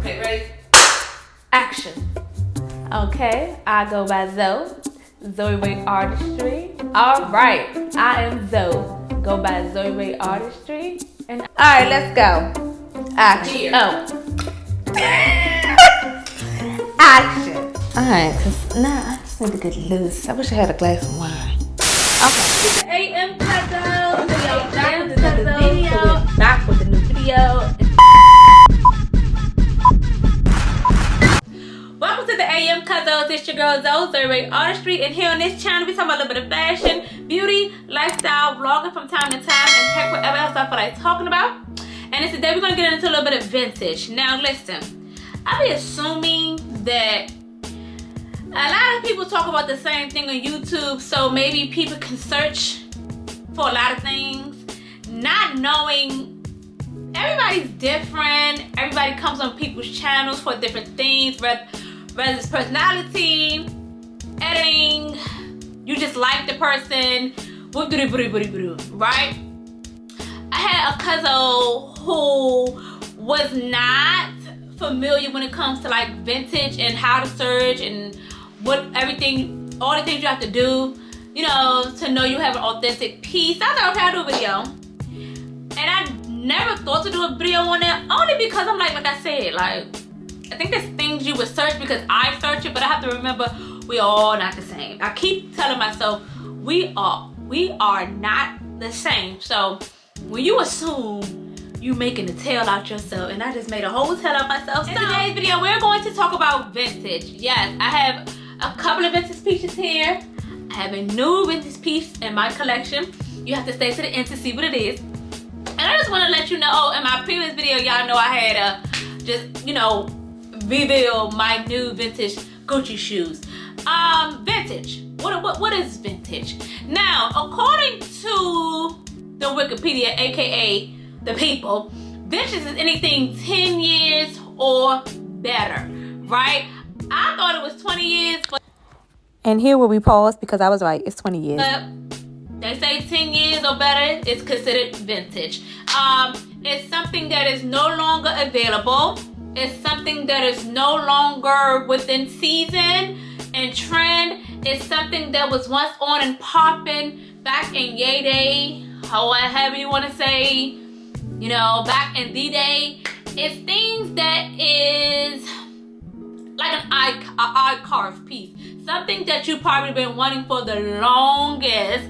Okay, ready? Action. Okay, I go by Zoe. Zoe Artistry. Alright, I am Zoe. Go by Zoe Artistry. And alright, let's go. Action. Here. Oh. Action. Alright, cause now I just need to get loose. I wish I had a glass of wine. Okay. AM Cuzo. Back with the new video. Welcome to the AM Cuzo. It's your girl Zoe Artistry, and here on this channel we talk about a little bit of fashion, beauty, lifestyle, vlogging from time to time, and heck, whatever else I feel like talking about. And today we're gonna get into a little bit of vintage. Now listen, I be assuming that a lot of people talk about the same thing on YouTube, so maybe people can search for a lot of things, not knowing everybody's different. Everybody comes on people's channels for different things, whether it's personality, editing, you just like the person, right? I had a cousin who was not familiar when it comes to like vintage and how to search and what everything, all the things you have to do, you know, to know you have an authentic piece. I thought, okay, I'll do a video. And I never thought to do a video on that, only because I'm like I said, like, I think there's things you would search because I search it, but I have to remember we all not the same. I keep telling myself we are not the same. So when you assume you making a tale out yourself, and I just made a whole tale out myself. In today's video, we're going to talk about vintage. Yes, I have a couple of vintage pieces here. I have a new vintage piece in my collection. You have to stay to the end to see what it is. And I just want to let you know, in my previous video, y'all know I had just, you know, reveal my new vintage Gucci shoes. Vintage. What is vintage? Now, according to the Wikipedia, aka the people, vintage is anything 10 years or better, right? I thought it was 20 years, but and here where we paused because I was right, it's 20 years. They say 10 years or better is considered vintage. It's something that is no longer available. It's something that is no longer within season and trend. It's something that was once on and popping back in yay day, however you want to say, you know, back in the day. It's things that is like an eye carved piece. Something that you probably been wanting for the longest,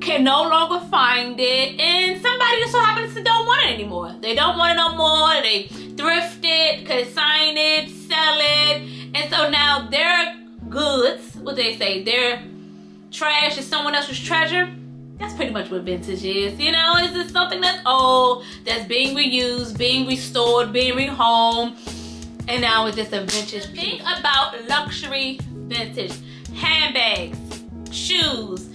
can no longer find it, and somebody just so happens to don't want it anymore. They don't want it no more. They thrift it, consign it, sell it, and so now their goods, what they say, their trash is someone else's treasure. That's pretty much what vintage is. You know, it's just something that's old, that's being reused, being restored, being rehomed, and now it's just a vintage piece. Think about luxury vintage, handbags, shoes,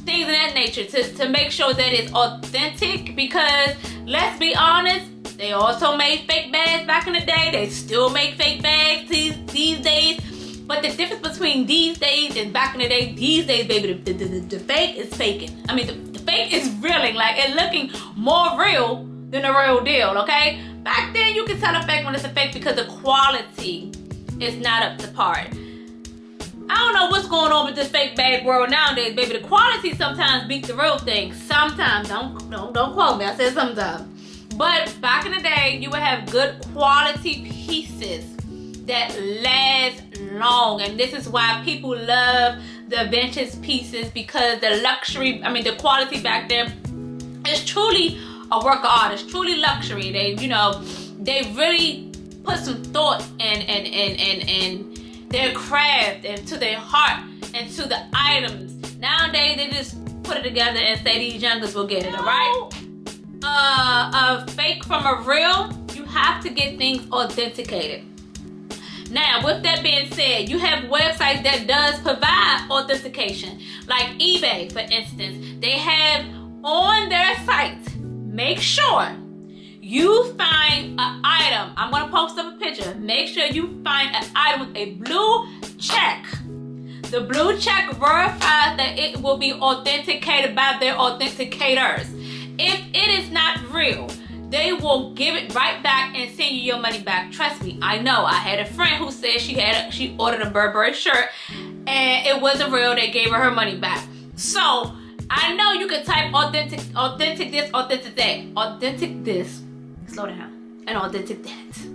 things of that nature, to make sure that it's authentic, because let's be honest, they also made fake bags back in the day. They still make fake bags these days. But the difference between these days and back in the day, these days, baby, the fake is faking. I mean, the fake is reeling, like it's looking more real than the real deal, okay? Back then, you can tell a fake when it's a fake because the quality is not up to par. I don't know what's going on with this fake bag world nowadays, baby. The quality sometimes beats the real thing. Sometimes, don't quote me. I said sometimes. But back in the day, you would have good quality pieces that last long, and this is why people love the vintage pieces, because the luxury, I mean, the quality back then is truly a work of art. It's truly luxury. They, you know, they really put some thought and their craft and to their heart and to the items. Nowadays, they just put it together and say these youngers will get it, all right? A fake from a real, you have to get things authenticated. Now, with that being said, you have websites that does provide authentication, like eBay, for instance. They have on their site, make sure you find an item. I'm gonna post up a picture. Make sure you find an item with a blue check. The blue check verifies that it will be authenticated by their authenticators. If it is not real, they will give it right back and send you your money back. Trust me, I know. I had a friend who said she ordered a Burberry shirt and it wasn't real. They gave her money back. So I know you can type authentic this, authentic that, authentic this, slow down, and authentic that.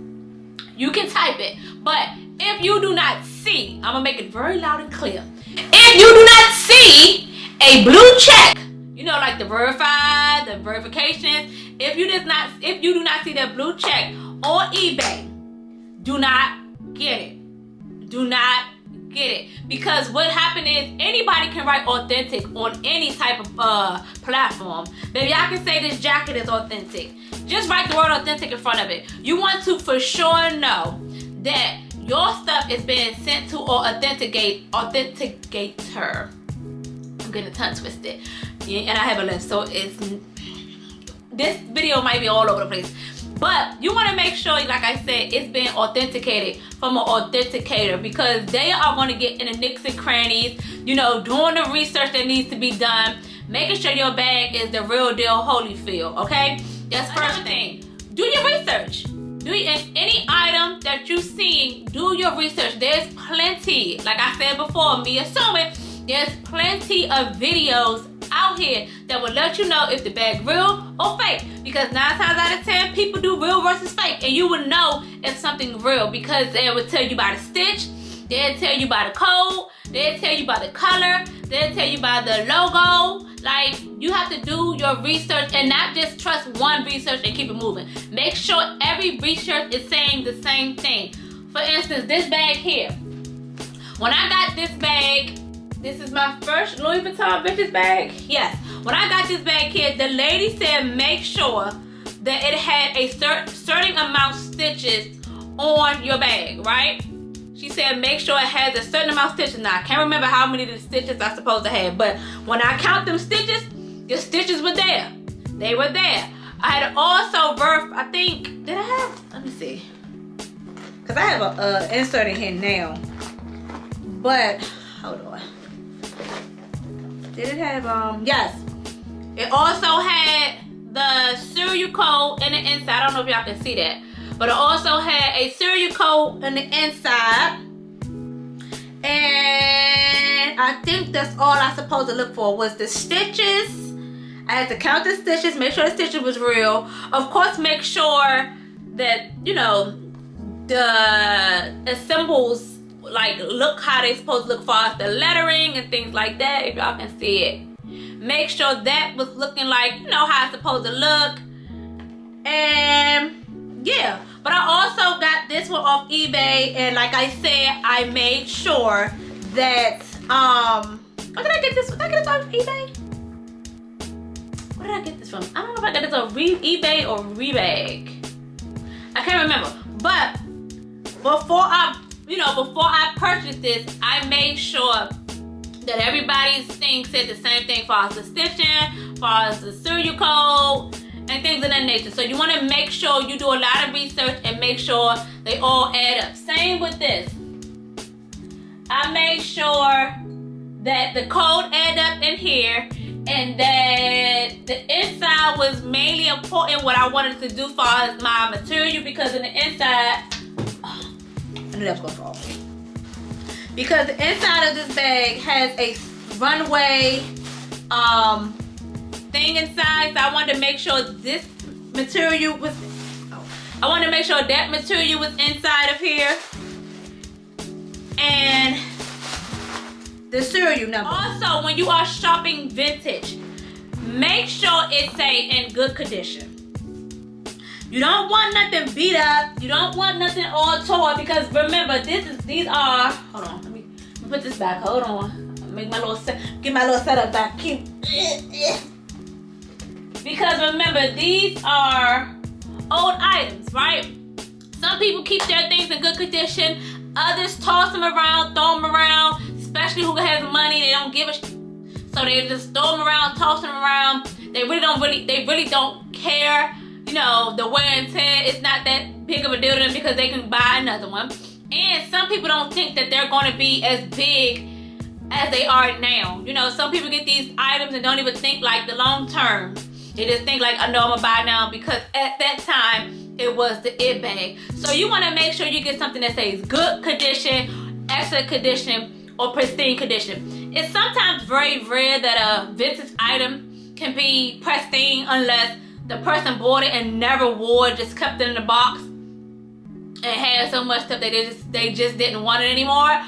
You can type it, but if you do not see, I'm gonna make it very loud and clear. If you do not see a blue check, you know, like the verified, the verifications, if you do not see that blue check on eBay, do not get it. Do not get it. Because what happened is anybody can write authentic on any type of platform. Baby, I can say this jacket is authentic. Just write the word authentic in front of it. You want to for sure know that your stuff is being sent to or authenticator. I'm getting tongue twisted. Yeah, and I have a list, so this video might be all over the place. But you want to make sure, like I said, it's being authenticated from an authenticator, because they are going to get in the nicks and crannies, you know, doing the research that needs to be done, making sure your bag is the real deal Holyfield, okay? That's first thing. Do your research. In any item that you see, do your research. There's plenty, like I said before, me assuming, there's plenty of videos out here that will let you know if the bag real or fake, because 9 times out of 10 people do real versus fake, and you will know if something real because they will tell you by the stitch, they'll tell you by the code, they'll tell you by the color, they'll tell you by the logo. Like, you have to do your research and not just trust one research and keep it moving. Make sure every research is saying the same thing. For instance, this bag here, when I got this bag, this is my first Louis Vuitton vintage bag. Yes. When I got this bag here, the lady said make sure that it had a certain amount of stitches on your bag, right? She said make sure it has a certain amount of stitches. Now, I can't remember how many of the stitches I'm supposed to have, but when I count them stitches, the stitches were there. They were there. I had also I think, did I have, let me see. Because I have a insert in here now. But, hold on. Did it have, yes. It also had the serial code in the inside. I don't know if y'all can see that. But it also had a serial code in the inside. And I think that's all I supposed to look for was the stitches. I had to count the stitches, make sure the stitches was real. Of course, make sure that, you know, the symbols, like, look how they supposed to look, far as the lettering and things like that, if y'all can see it. Make sure that was looking like, you know, how it's supposed to look. And yeah, but I also got this one off eBay, and like I said, I made sure that where did I get this? Did I get this off eBay? Where did I get this from? I don't know if I got this on eBay or Rebag. I can't remember. But before I purchased this, I made sure that everybody's thing said the same thing, far as the stitching, far as the serial code, and things of that nature. So you want to make sure you do a lot of research and make sure they all add up. Same with this. I made sure that the code add up in here, and that the inside was mainly important, what I wanted to do far as my material, because in the inside, I knew that was going to fall. Because the inside of this bag has a runway thing inside, so I wanted to make sure this material was, I wanted to make sure that material was inside of here. And the serial number. Also, when you are shopping vintage, make sure it say in good condition. You don't want nothing beat up. You don't want nothing all torn, because remember, these are, hold on, let me put this back. Hold on. Make my little get my little setup back. Because remember, these are old items, right? Some people keep their things in good condition. Others toss them around, throw them around. Especially who has money, they don't give a so they just throw them around, toss them around. They really don't care. You know, the wear and tear, it's not that big of a deal to them, because they can buy another one. And some people don't think that they're going to be as big as they are now. You know, some people get these items and don't even think like the long term. They just think like, I know I'm gonna buy now because at that time it was the it bag. So you want to make sure you get something that says good condition, excellent condition, or pristine condition. It's sometimes very rare that a vintage item can be pristine unless the person bought it and never wore it, just kept it in the box and had so much stuff that they just didn't want it anymore.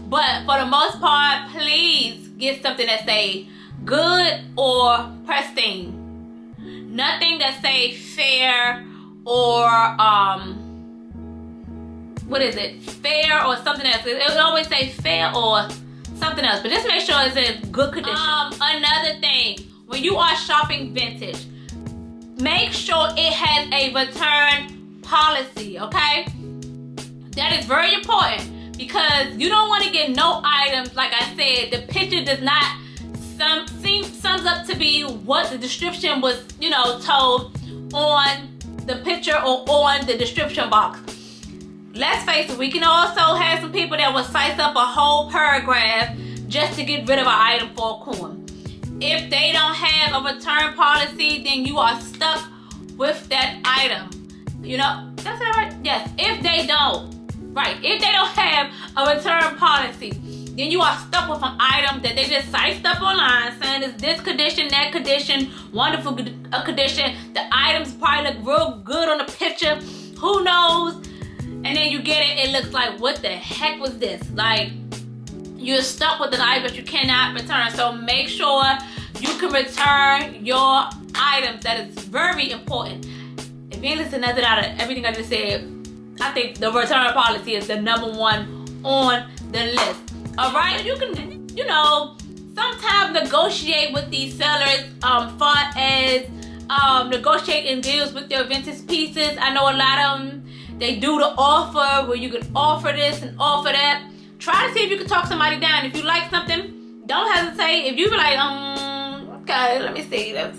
But for the most part, please get something that say good or pristine. Nothing that say fair or what is it? Fair or something else. It would always say fair or something else, but just make sure it's in good condition. Another thing, when you are shopping vintage, make sure it has a return policy, okay? That is very important because you don't want to get no items. Like I said, the picture does not sums up to be what the description was, you know, told on the picture or on the description box. Let's face it, we can also have some people that will size up a whole paragraph just to get rid of an item for a coin. If they don't have a return policy, then you are stuck with that item. You know, that's that right? Yes. If they don't have a return policy, then you are stuck with an item that they just sized up online saying it's this condition, that condition, wonderful condition. The items probably look real good on the picture. Who knows? And then you get it, it looks like, what the heck was this? Like, you're stuck with an item that you cannot return. So make sure you can return your items. That is very important. If you ain't listen to nothing out of everything I just said, I think the return policy is the #1 on the list. Alright, you can, you know, sometimes negotiate with these sellers far as negotiating deals with your vintage pieces. I know a lot of them, they do the offer where you can offer this and offer that. Try to see if you can talk somebody down. If you like something, don't hesitate. If you be like, okay, let me see, that's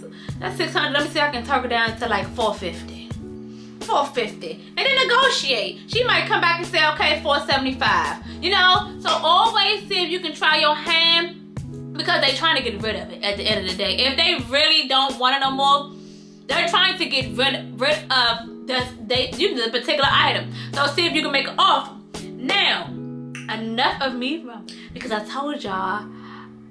600. Let me see if I can talk it down to like 450. 450, and then negotiate. She might come back and say, okay, 475. You know, so always see if you can try your hand because they're trying to get rid of it at the end of the day. If they really don't want it no more, they're trying to get rid of the particular item. So see if you can make an offer. Now, enough of me because I told y'all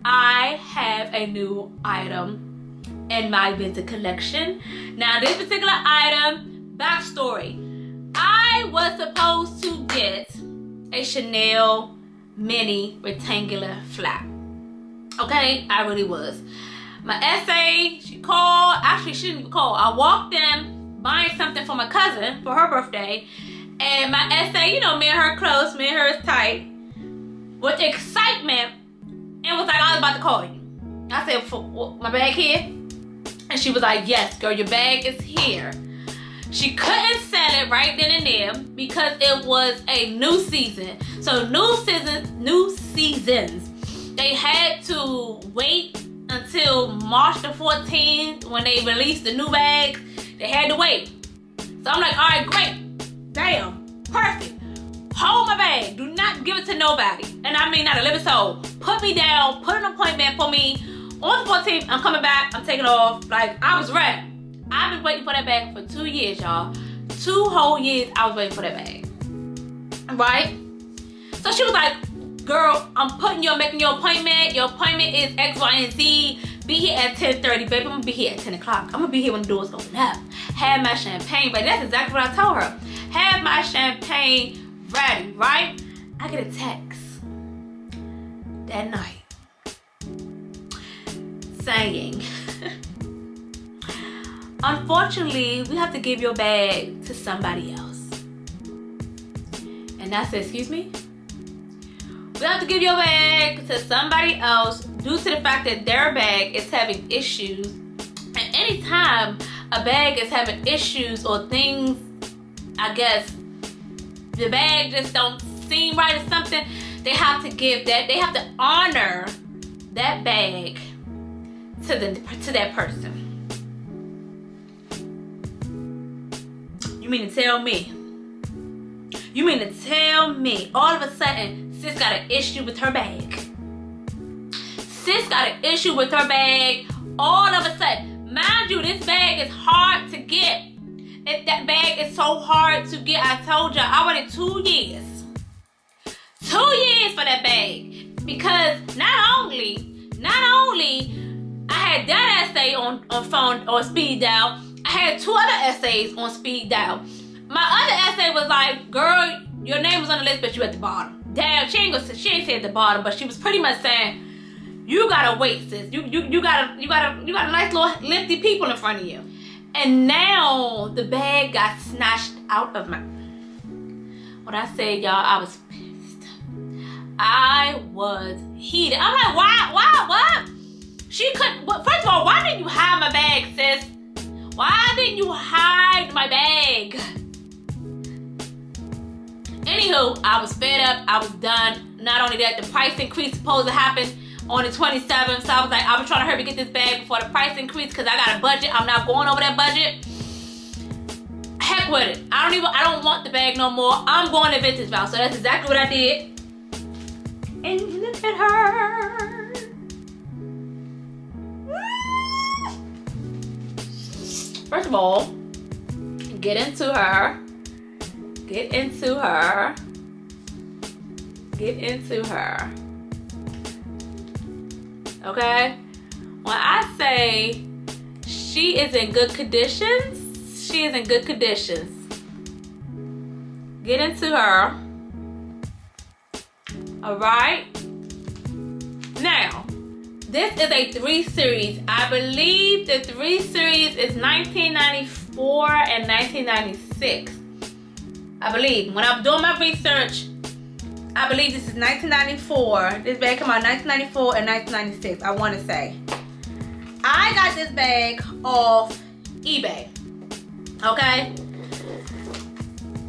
I have a new item in my vintage collection. Now, this particular item, backstory, I was supposed to get a Chanel mini rectangular flap. Okay, I really was. My SA, she called. Actually, she didn't even call. I walked in buying something for my cousin for her birthday, and my SA, you know, me and her close, me and her is tight, with excitement, and was like, I was about to call you. I said, for my bag here? And she was like, yes, girl, your bag is here. She couldn't sell it right then and there because it was a new season. So new seasons, they had to wait until March the 14th when they released the new bags. They had to wait. So I'm like, all right, great. Damn, perfect. Hold my bag. Do not give it to nobody. And I mean not a living soul. Put me down. Put an appointment for me. On the 14th, I'm coming back. I'm taking off. Like, I was ready. I've been waiting for that bag for 2 years, y'all. 2 whole years I was waiting for that bag. Right? So she was like, girl, I'm making your appointment. Your appointment is X, Y, and Z. Be here at 10:30, baby. I'm gonna be here at 10 o'clock. I'm gonna be here when the doors open up. Have my champagne ready. That's exactly what I told her. Have my champagne ready, right? I get a text that night saying, unfortunately, we have to give your bag to somebody else. And I said, excuse me? We have to give your bag to somebody else due to the fact that their bag is having issues. And anytime a bag is having issues or things, I guess, the bag just don't seem right or something, they have to honor that bag to that person. You mean to tell me all of a sudden sis got an issue with her bag? Sis got an issue with her bag all of a sudden. Mind you, this bag is hard to get. That bag is so hard to get. I told y'all, I waited 2 years. 2 years for that bag. Because not only I had that essay on phone or speed dial, I had 2 other essays on speed dial. My other essay was like, girl, your name was on the list, but you at the bottom. Damn, she ain't say at the bottom, but she was pretty much saying, you gotta wait, sis. You got a nice little lengthy people in front of you. And now the bag got snatched out of my. When I say y'all, I was pissed. I was heated. I'm like, why? What? She couldn't. First of all, why didn't you hide my bag, sis? Why didn't you hide my bag? Anywho, I was fed up. I was done. Not only that, the price increase supposed to happen on the 27th. So I was like, I was trying to hurry to get this bag before the price increase because I got a budget. I'm not going over that budget. Heck with it. I don't want the bag no more. I'm going the vintage route. So that's exactly what I did. And look at her. First of all, get into her. Okay? When I say she is in good conditions, she is in good conditions. Get into her. Alright? Now, this is a 3 series. I believe the 3 series is 1994 and 1996. I believe. When I'm doing my research, I believe this is 1994. This bag came out 1994 and 1996, I want to say. I got this bag off eBay. Okay?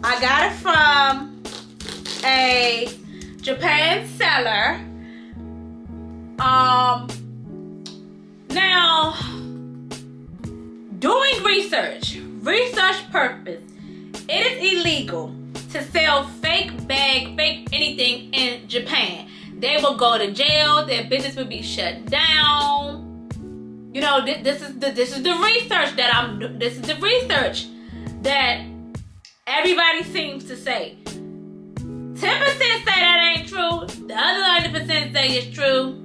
I got it from a Japan seller. Now, doing research purpose, it is illegal to sell fake bag, fake anything in Japan. They will go to jail. Their business will be shut down. You know, this is the research that I'm. This is the research that everybody seems to say. 10% say that ain't true. The other 90% say it's true.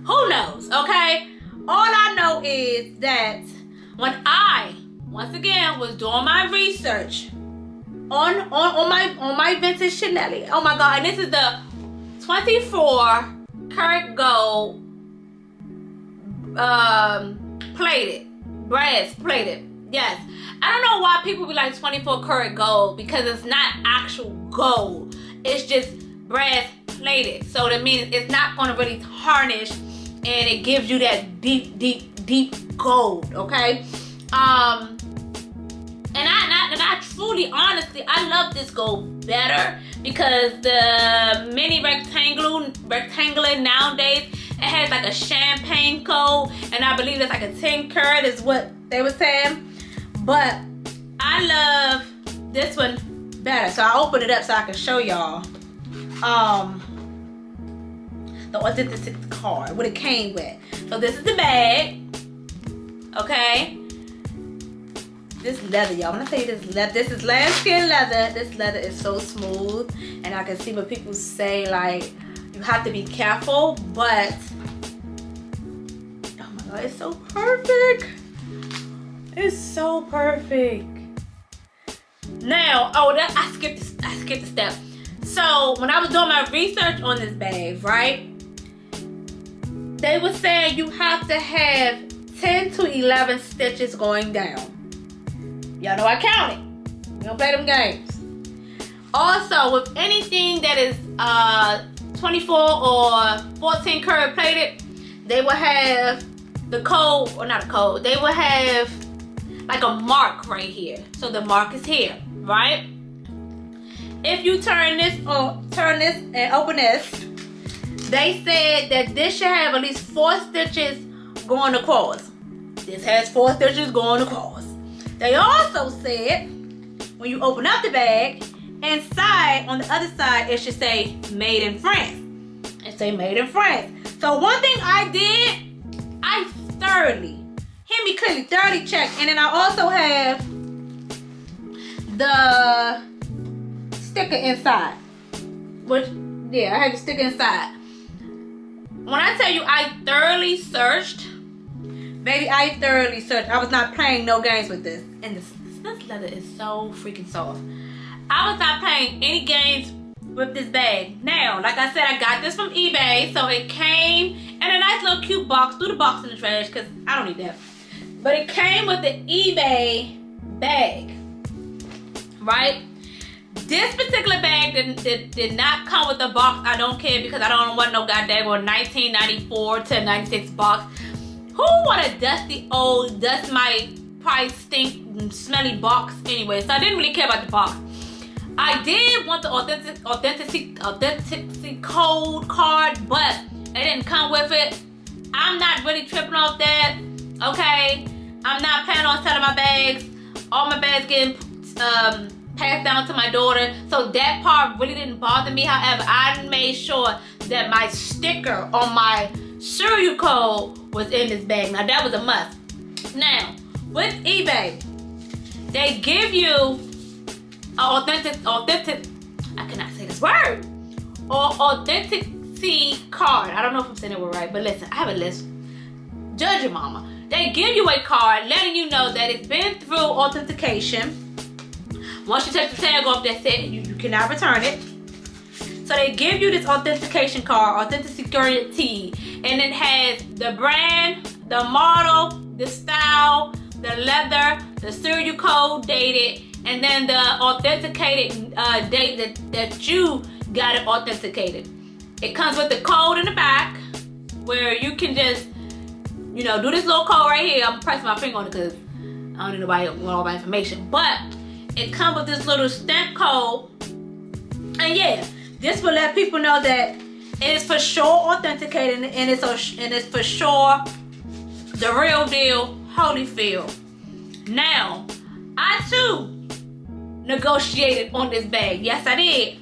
Who knows? Okay. All I know is that when I once again was doing my research on my vintage Chanel. Oh my god, and this is the 24 karat gold brass plated. Yes. I don't know why people be like 24 karat gold, because it's not actual gold. It's just brass plated. So that means it's not going to really tarnish, and it gives you that deep gold, okay? And I truly, honestly, I love this gold better because the mini rectangular nowadays, it has like a champagne gold, and I believe that's like a 10 karat is what they were saying. But I love this one better. So I opened it up so I can show y'all the authentic card, what it came with. So this is the bag. Okay. This leather, y'all. When I tell you this leather, this is lambskin leather. This leather is so smooth. And I can see what people say, like, you have to be careful, but oh my god, it's so perfect. It's so perfect. Now, I skipped a step. So when I was doing my research on this bag, right? They were saying you have to have 10 to 11 stitches going down. Y'all know I counted. We don't play them games. Also, with anything that is 24 or 14 karat plated, they will have the code, or not a code, they will have like a mark right here. So the mark is here, right? If you turn this and open this, they said that this should have at least 4 stitches going across. This has 4 stitches going across. They also said when you open up the bag, inside on the other side it should say made in France. It say made in France. So one thing I did, I thoroughly. Hear me clearly, thoroughly checked. And then I also have the sticker inside. Which, yeah, I have the sticker inside. When I tell you I thoroughly searched, baby, I thoroughly searched. I was not playing no games with this. And this leather is so freaking soft. I was not playing any games with this bag. Now, like I said, I got this from eBay. So it came in a nice little cute box. Threw the box in the trash because I don't need that. But it came with the eBay bag. Right? This particular bag did not come with the box. I don't care because I don't want no goddamn 1994 to 96 box. Who want a dusty old, dust my probably stink smelly box anyway? So I didn't really care about the box. I did want the authenticity code card, but it didn't come with it. I'm not really tripping off that. Okay, I'm not planning on selling my bags. All my bags getting passed down to my daughter, so that part really didn't bother me. However, I made sure that my sticker on my serial code was in this bag. Now that was a must. Now with eBay, they give you authentic, I cannot say this word, or authenticity card. I don't know if I'm saying it right, but listen, I have a list. Judge your mama. They give you a card letting you know that it's been through authentication. Once you take the tag off, that's it. You cannot return it. So they give you this authentication card, authentic security, and it has the brand, the model, the style, the leather, the serial code dated, and then the authenticated date that you got it authenticated. It comes with the code in the back where you can just, you know, do this little code right here. I'm pressing my finger on it because I don't need nobody want all my information. But it comes with this little stamp code. And yeah, this will let people know that it is for sure authenticated and it's for sure the real deal, Holyfield. Now, I too negotiated on this bag. Yes, I did.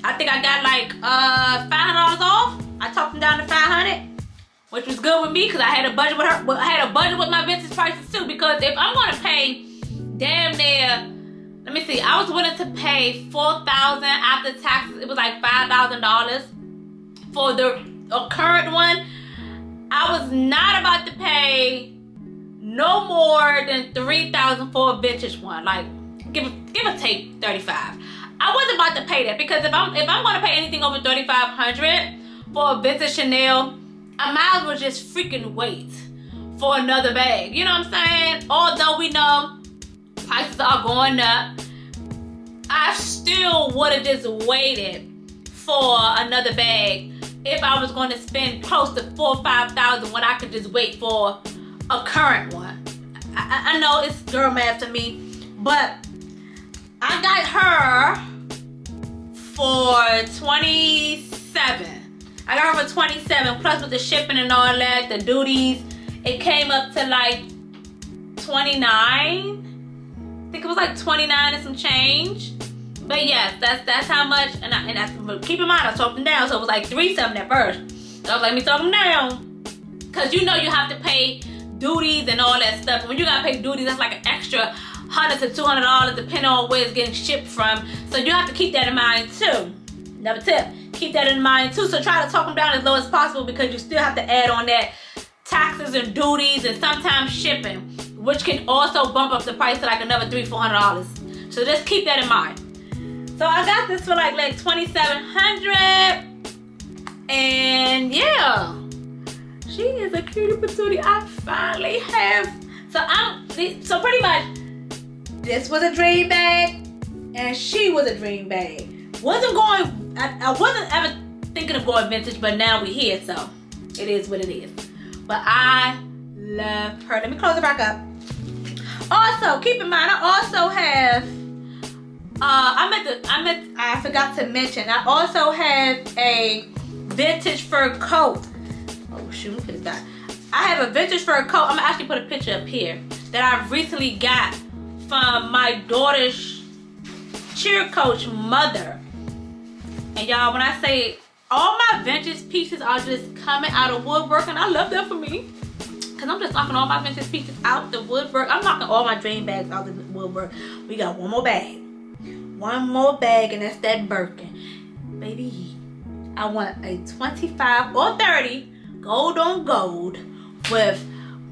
I think I got like $500 off. I talked them down to $500, which was good with me because I had a budget with her. But I had a budget with my vintage prices too, because if I'm gonna pay damn near, let me see, I was willing to pay $4,000 after taxes. It was like $5,000 for the current one. I was not about to pay no more than $3,000 for a vintage one. Like give or take $35. I wasn't about to pay that because if I'm gonna pay anything over $3,500 for a vintage Chanel, I might as well just freaking wait for another bag. You know what I'm saying? Although we know prices are going up, I still would have just waited for another bag if I was going to spend close to $4,000 or $5,000 when I could just wait for a current one. I know it's girl math to me, but I got her for $27. I got her for $27 plus with the shipping and all that, the duties. It came up to like $29. I think it was like $29 and some change. But yes, that's how much. And keep in mind, I talked them down, so it was like $3 something at first. So I was like, let me talk them down, cause you know you have to pay duties and all that stuff. When you gotta pay duties, that's like an extra $100 to $200 depending on where it's getting shipped from. So you have to keep that in mind too. Another tip, keep that in mind too. So try to talk them down as low as possible, because you still have to add on that taxes and duties and sometimes shipping, which can also bump up the price to like another $300-400. So just keep that in mind. So I got this for like $2,700, and yeah, she is a cutie patootie. I finally have. So pretty much, this was a dream bag, and she was a dream bag. I wasn't ever thinking of going vintage, but now we're here, so it is what it is. But I love her. Let me close it back up. Also, keep in mind, I also have, I forgot to mention, I also have a vintage fur coat. Oh shoot, look at that. I have a vintage fur coat. I'm gonna actually put a picture up here that I recently got from my daughter's cheer coach mother. And y'all, when I say all my vintage pieces are just coming out of woodwork, and I love that for me, because I'm just knocking all my vintage pieces out the woodwork. I'm knocking all my drain bags out the woodwork. We got one more bag. One more bag, and that's that Birkin. Baby, I want a 25 or 30 gold on gold with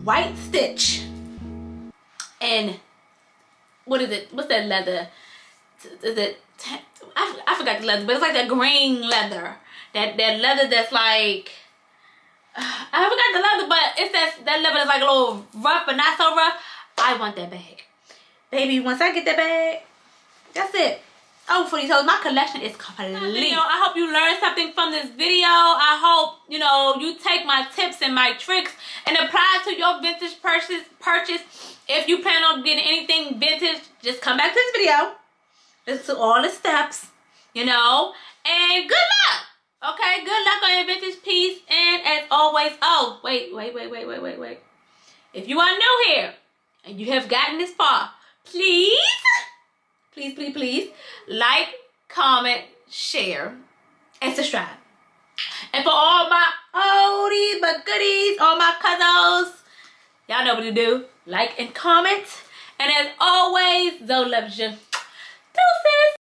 white stitch. And what is it? What's that leather? Is it? I forgot the leather, but it's like that green leather. That leather that's like, I forgot the leather, but it's that leather that's like a little rough, but not so rough. I want that bag, baby. Once I get that bag, that's it. Oh, for these hoes, my collection is complete. I hope you learned something from this video. I hope, you know, you take my tips and my tricks and apply to your vintage purchase. If you plan on getting anything vintage, just come back to this video. Listen to all the steps, you know, and good luck. Okay, good luck on your vintage piece. And as always, oh, wait. If you are new here and you have gotten this far, please like, comment, share, and subscribe. And for all my oldies but goodies, all my Cuzos, y'all know what to do. Like and comment. And as always, Zoe loves you. Deuces.